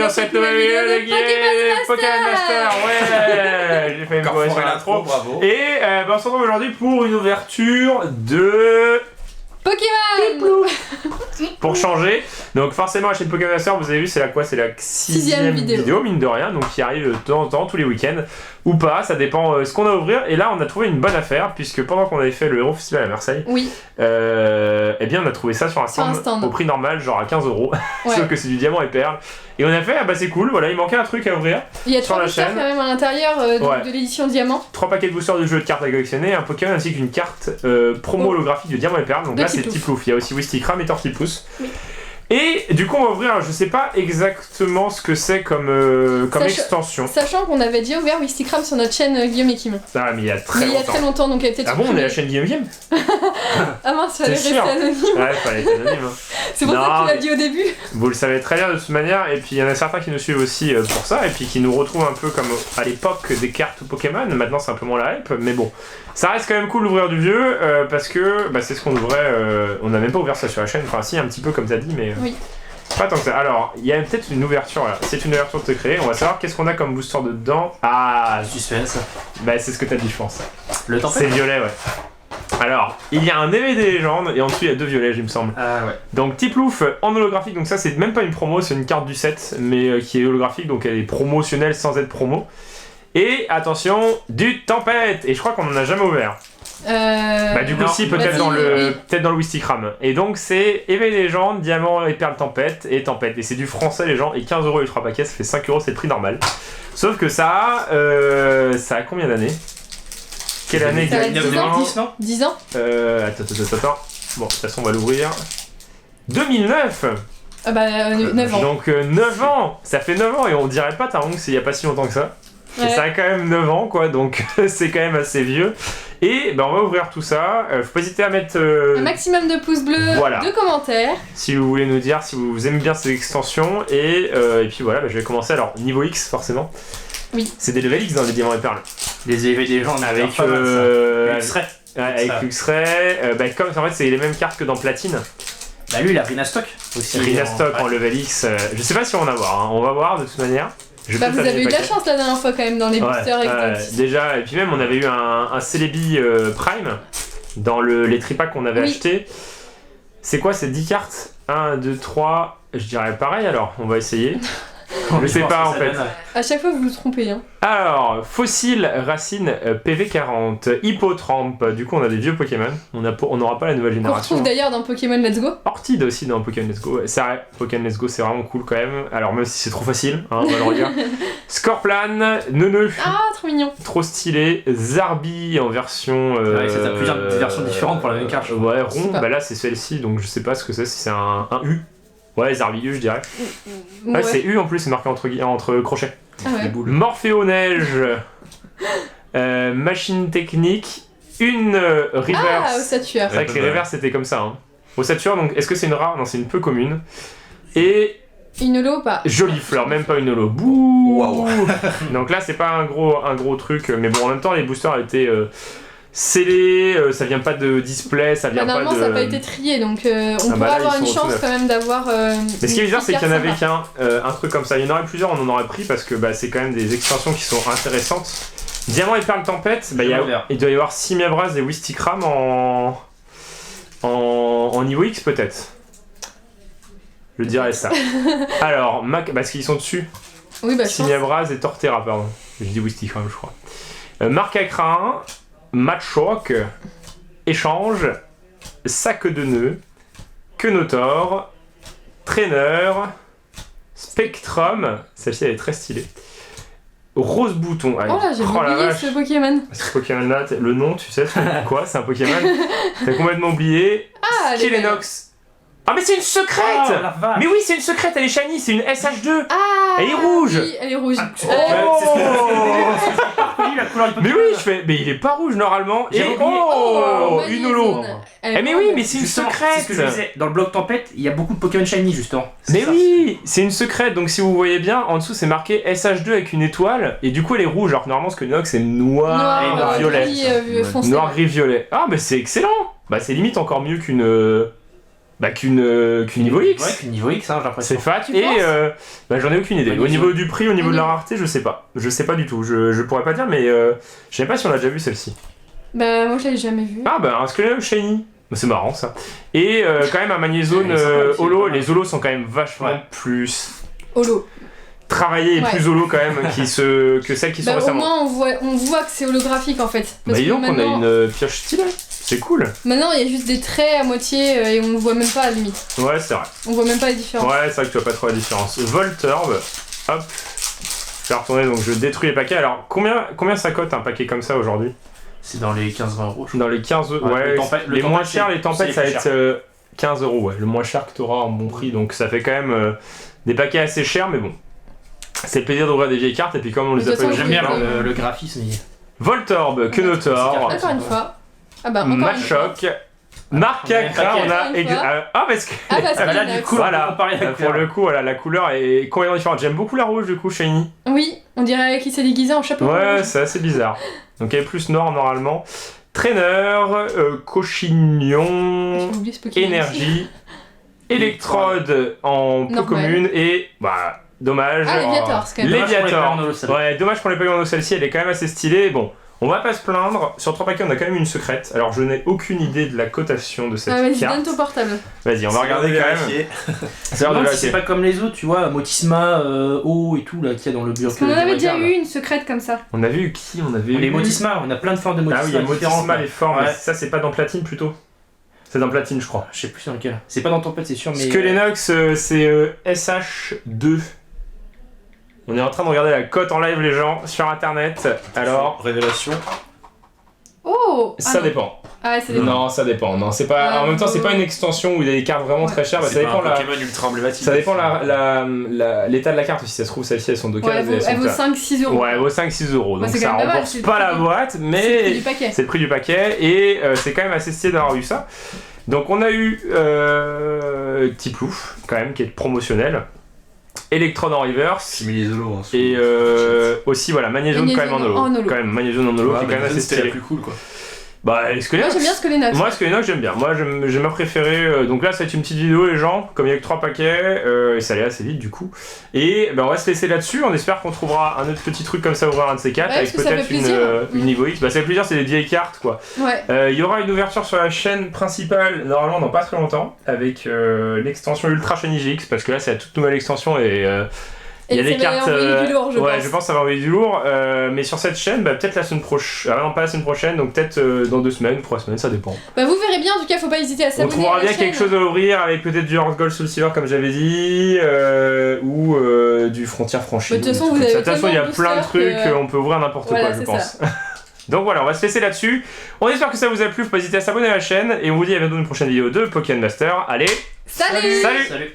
dans cette nouvelle vidéo de Pokémon Master. Ouais, j'ai fait une voix sur l'intro. Bravo. Et on se retrouve aujourd'hui pour une ouverture de Pokémon. pour changer. Donc forcément la chaîne Pokémon Master, vous avez vu, c'est la quoi? C'est la sixième vidéo, mine de rien, donc qui arrive de temps en temps, tous les week-ends, ou pas, ça dépend ce qu'on a à ouvrir. Et là on a trouvé une bonne affaire, puisque pendant qu'on avait fait le Hero Festival à Marseille, Oui. eh bien on a trouvé ça sur un stand au prix normal, genre à 15€, Ouais. sauf que c'est du diamant et perles. Et on a fait, ah bah c'est cool, voilà, il manquait un truc à ouvrir. Il y a sur 3 la boosters chaîne. quand même à l'intérieur Ouais. de l'édition Diamant. 3 paquets de boosters de jeux de cartes à collectionner, un Pokémon ainsi qu'une carte promo holographique de Diamant et Perle. Donc De là c'est Tiplouf. Tiplouf. Il y a aussi Wistikram et Tortipousse. Oui. Et du coup on va ouvrir, je sais pas exactement ce que c'est comme extension. Sachant qu'on avait déjà ouvert Wistikram sur notre chaîne Guillaume et Kim. Ah mais il y a très Mais il y a longtemps. très longtemps, donc elle est peut-être. Ah bon, on est supprimée. la chaîne Guillaume Game. Ah mince, fallait T'es rester sûr anonyme. Ouais, fallait être anonyme. Hein. C'est pour Non, ça que tu l'as mais- dit au début. Vous le savez très bien de toute manière, et puis il y en a certains qui nous suivent aussi pour ça, et puis qui nous retrouvent un peu comme à l'époque des cartes Pokémon. Maintenant c'est un peu moins la hype, mais bon, ça reste quand même cool d'ouvrir du vieux, parce que bah, c'est ce qu'on ouvrait, on n'a même pas ouvert ça sur la chaîne, enfin si un petit peu comme t'as dit, mais Oui. pas tant que ça. Alors, il y a peut-être une ouverture là, c'est une ouverture de secret, on va savoir qu'est-ce qu'on a comme booster dedans. Ah, Suspense. bah c'est ce que t'as dit je pense. Le temps C'est violet, ouais. Alors, il y a un DVD légende, et en dessous il y a 2 violets, il me semble. Ah ouais. Donc Tiplouf en holographique, donc ça c'est même pas une promo, c'est une carte du set, mais qui est holographique, donc elle est promotionnelle sans être promo. Et attention, du Tempête. Et je crois qu'on en a jamais ouvert. Bah du coup non. si, peut-être Vas-y, dans le oui. peut-être dans le Wistikram. Et donc c'est Éveil Légende, Diamant et Perle Tempête et Tempête. Et c'est du français les gens, et 15€ les 3 paquets, ça fait 5€, c'est le prix normal. Sauf que ça a combien d'années? Quelle année Ça va être 10 ans. exactement? 10 non 10 ans. Attends. Bon, de toute façon on va l'ouvrir. 2009. Ah bah 9 ans. Donc 9 ans. Ça fait 9 ans et on dirait pas Tarong, c'est il y a pas si longtemps que ça. Ouais. Et ça a quand même 9 ans quoi, donc c'est quand même assez vieux. Et ben on va ouvrir tout ça. Faut pas hésiter à mettre Un maximum de pouces bleus, voilà. de commentaires. si vous voulez nous dire si vous aimez bien ces extensions. Et puis voilà, bah, je vais commencer. Alors niveau X forcément. Oui. C'est des level X dans les diamants et perles. Les éveils des gens Avec pas mal, ça. X-Ray. X-Ray. Avec Ça. X-Ray. Bah, comme en fait c'est les mêmes cartes que dans Platine. Bah lui il a Rina Stock aussi. Rina Stock en Ouais. level X. Je sais pas si on va en avoir. Hein. On va voir de toute manière. Je vais Bah peut-être vous avez amener eu le de la paquet. chance la dernière fois quand même dans les boosters Ouais, exotiques. déjà, et puis même on avait eu un Celebi Prime dans les tripacks qu'on avait Oui. acheté. C'est quoi, c'est 10 cartes? 1, 2, 3, je dirais pareil alors, on va essayer. Je sais pense pas que en ça fait. donne. À chaque fois vous vous trompez hein. Alors, Fossile Racine PV40, Hippotrampe, du coup on a des vieux Pokémon, on n'aura pas la nouvelle Qu'on génération. retrouve d'ailleurs dans Pokémon Let's Go. Orchid aussi dans Pokémon Let's Go. Ça, Pokémon Let's Go c'est vraiment cool quand même. Alors même si c'est trop facile, hein, on va le redire. Scorplan, Neuneu, Ah trop mignon. trop stylé. Zarbi en version. Ouais, ça, t'as plusieurs versions différentes pour la même carte, je crois. Ouais, Je sais rond. pas. Bah là c'est celle-ci, donc je sais pas ce que c'est, si c'est un U. Ouais, Zarbi U, je dirais. Ouais, Ouais. c'est U en plus, c'est marqué entre crochets. Ah ouais. Les boules. Morphéo Neige, machine technique, une Ah reverse. ossature. C'est vrai que les reverses c'était comme ça. Hein. Ossature, donc est-ce que c'est une rare? Non, c'est une peu commune. Et Une holo ou pas? jolie fleur, même pas une holo. Bouh. Waouh. Donc là, c'est pas un gros truc, mais bon, en même temps, les boosters étaient scellés, ça vient pas de display, ça vient Bah, pas normalement de. ça n'a pas été trié donc on Ah bah pourrait là, avoir ils une sont chance tout quand même d'avoir. Mais ce qui est bizarre, c'est qu'il y en avait qu'un. un truc comme ça. Il y en aurait plusieurs, on en aurait pris parce que bah, c'est quand même des extensions qui sont intéressantes. Diamant et Perle Tempête, bah, il doit y avoir Simiabras et Wistikram en niveau X peut-être. Je dirais ça. Alors, parce qu'ils sont dessus. Oui bah je pense. Simiabras et Torterra, pardon. J'ai dit Wistikram, je crois. Marcacrin, Matchrock, Échange, Sac de nœuds, Quenotor, Trainer, Spectrum, celle-ci elle est très stylée. Rose Bouton. Oh là j'ai la oublié vache. ce Pokémon. Ce Pokémon là, le nom, tu sais, c'est quoi? C'est un Pokémon? T'as complètement oublié. Ah elle est belle. Skillenox. Ah mais c'est une secrète! Oh, la vache. Mais oui, c'est une secrète, elle est shiny, c'est une SH2! Ah Elle est rouge. Oui elle est rouge. Ah, c'est- Oh. c'est ce que je disais, la couleur du Mais Pokémon. oui, je fais. Mais il est pas rouge normalement. Et J'ai oublié. oh, Magnésium. une holo. Elle est Eh mais rouge. oui, mais c'est une Justement, secrète. C'est ce que je disais. Dans le bloc Tempête, il y a beaucoup de Pokémon Shiny justement. C'est Mais ça. oui, c'est une secrète. Donc si vous voyez bien, en dessous c'est marqué SH2 avec une étoile. Et du coup elle est rouge. Alors que normalement ce que Nox c'est noir, et Noir, violet. gris, foncé. Noir, gris, violet. Ah, bah c'est excellent. Bah c'est limite encore mieux qu'une. Bah qu'une niveau X. Ouais, qu'une niveau X, hein, j'ai l'impression. C'est fat Tu et penses bah, j'en ai aucune idée. Au Magnésium. niveau du prix, au niveau de la Magnésium. rareté, je sais pas. Je sais pas du tout. Je pourrais pas dire, mais je sais pas si on l'a déjà vu celle-ci. Bah, moi je l'avais jamais vu. Ah bah un Skelenox Shiny. Bah, c'est marrant ça. Et quand même un Magnézone Ouais, sympa aussi, holo. pas mal. Les holos sont quand même vachement Ouais. plus Holo. travaillés et Ouais. plus holo quand même que celles qui sont Bah, au récemment. moins on voit que c'est holographique en fait. Bah Parce dis que donc, on a maintenant, une pioche stylée. C'est cool. maintenant il y a juste des traits à moitié et on ne voit même pas à la limite. Ouais, c'est vrai. On voit même pas les différences. Ouais, c'est vrai que tu vois pas trop la différence. Voltorb, hop. Je vais retourner, donc je détruis les paquets. Alors, combien ça cote un paquet comme ça aujourd'hui? C'est dans les 15-20 euros, je crois. Dans les 15 euros. Ouais, le tempête- le les moins tempête, chers, c'est- les tempêtes, c'est ça va les plus être 15 euros, ouais. Le moins cher que t'auras en bon prix, donc ça fait quand même des paquets assez chers, mais bon. C'est le plaisir d'ouvrir des vieilles cartes, et puis comme on les De a toute pas eu façon, J'aime bien Oui, le graphisme. Voltorb, Kenotor, Encore une fois. Ah bah, encore une fois. Machoc, Marcacra, on a. Encore une fois. Ah, parce que. Ah, parce Ah bah là, qu'il y en a- du coup, Voilà, comparé à la pour couleur. le coup, voilà, la couleur est complètement différente. J'aime beaucoup la rouge, du coup, Shiny. Oui, on dirait qu'il s'est déguisé en chapeau. Ouais, rouge. c'est assez bizarre. Donc elle est plus noire normalement. Trainer, Cochignon, J'ai oublié ce Pokémon. Énergie, Électrode en peu Normal. commune et bah dommage. Ah, Léviator, c'est quand même. Dommage qu'on l'ait pas Léviator. en holo, celle-là. Ouais, dommage qu'on l'ait pas eu en eau celle-ci, elle est quand même assez stylée. Bon, on va pas se plaindre. Sur 3 paquets, on a quand même une secrète. Alors je n'ai aucune idée de la cotation de cette Ah, vas-y, carte. donne ton portable. Vas-y, on va regarder quand même. C'est l'heure de Non, si vérifier. c'est pas comme les autres, tu vois, Motisma, eau et tout, là, qu'il y a dans le bureau. Parce qu'on en avait déjà eu une secrète comme ça. On a vu qui? On avait Les eu. Motisma, on a plein de formes de Motisma. Ah oui, il y a différentes, Motisma là. les formes. Ouais. Mais ça, c'est pas dans Platine plutôt. C'est dans Platine, je crois. Je sais plus dans lequel. C'est pas dans Tempête, c'est sûr, mais. Skelenox, c'est SH2. On est en train de regarder la cote en live, les gens, sur internet. Alors, Révélation. Oh ça non. dépend. Ah, c'est des Non, ça dépend. Non, c'est pas. Ah, En même temps, c'est pas bon. une extension où il y a des cartes vraiment Ouais. très chères. Bah, ça C'est pas dépend un la. Pokémon ultra emblématique. Ça dépend l'état de la carte aussi. Si ça se trouve, celles-ci elles sont Ouais, d'occasion. elle vaut 5-6 euros. Ouais, elle vaut 5-6 euros. Ouais, Donc c'est ça quand même pas mal, rembourse c'est le pas prix la du- boîte, C'est le prix mais du paquet. c'est le prix du paquet et c'est quand même assez stylé d'avoir eu ça. Donc on a eu Tiplouf, quand même, qui est promotionnel. Electrode en reverse. J'ai mis les holos. Hein, Et aussi voilà, Magnésium quand même en holo. En holo. Quand même, Magnésium en holo qui est quand même assez c'était la stylé. plus cool quoi. Bah, est-ce que Moi j'aime bien Skelenox. moi, Skelenox, j'aime bien. Moi, j'ai ma préférée. Donc là, ça va être une petite vidéo, les gens. Comme il y a que 3 paquets, et ça allait assez vite du coup. Et ben, on va se laisser là-dessus. On espère qu'on trouvera un autre petit truc comme ça, ouvrir un de ces 4 Ouais, avec parce que ça peut-être fait plaisir. une niveau X. Bah, ça fait plaisir, c'est des vieilles cartes quoi. Ouais. Il y aura une ouverture sur la chaîne principale, normalement dans pas très longtemps, avec l'extension Ultra Shiny GX. Parce que là, c'est la toute nouvelle extension et. Il y a Et des ça va cartes. envoyer du lourd, je ouais, pense. je pense que ça va envoyer du lourd. Mais sur cette chaîne, bah, peut-être la semaine prochaine. Ah non, pas la semaine prochaine, donc peut-être dans 2 semaines ou 3 semaines, ça dépend. Bah, vous verrez bien, en tout cas, faut pas hésiter à On s'abonner. trouvera à la bien chaîne. quelque chose à ouvrir avec peut-être du Heart Gold Soul Silver, comme j'avais dit, ou du Frontière Franchie. Mais de toute façon, ou des vous trucs avez comme ça. De toute façon, il y a tellement plein de de trucs, boosters que- on peut ouvrir n'importe Voilà, quoi, je c'est pense. Donc voilà, on va se laisser là-dessus. On espère que ça vous a plu, faut pas hésiter à s'abonner à la chaîne, et on vous dit à bientôt dans une prochaine vidéo de Pokémon Master. Allez, Salut salut. Salut.